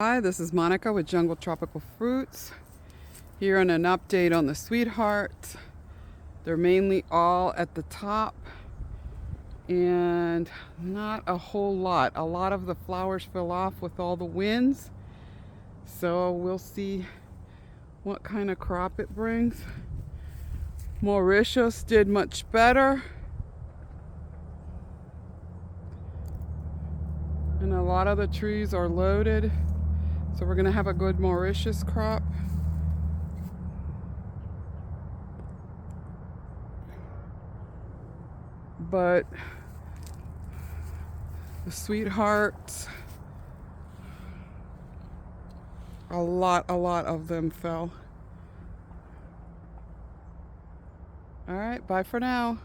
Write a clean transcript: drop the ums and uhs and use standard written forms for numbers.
Hi, this is Monica with Jungle Tropical Fruits. Here on an update on the Sweethearts. They're mainly all at the top and not a whole lot. A lot of the flowers fell off with all the winds. So we'll see what kind of crop it brings. Mauritius did much better. And a lot of the trees are loaded. So we're gonna have a good Mauritius crop. But the Sweethearts, a lot of them fell. All right, bye for now.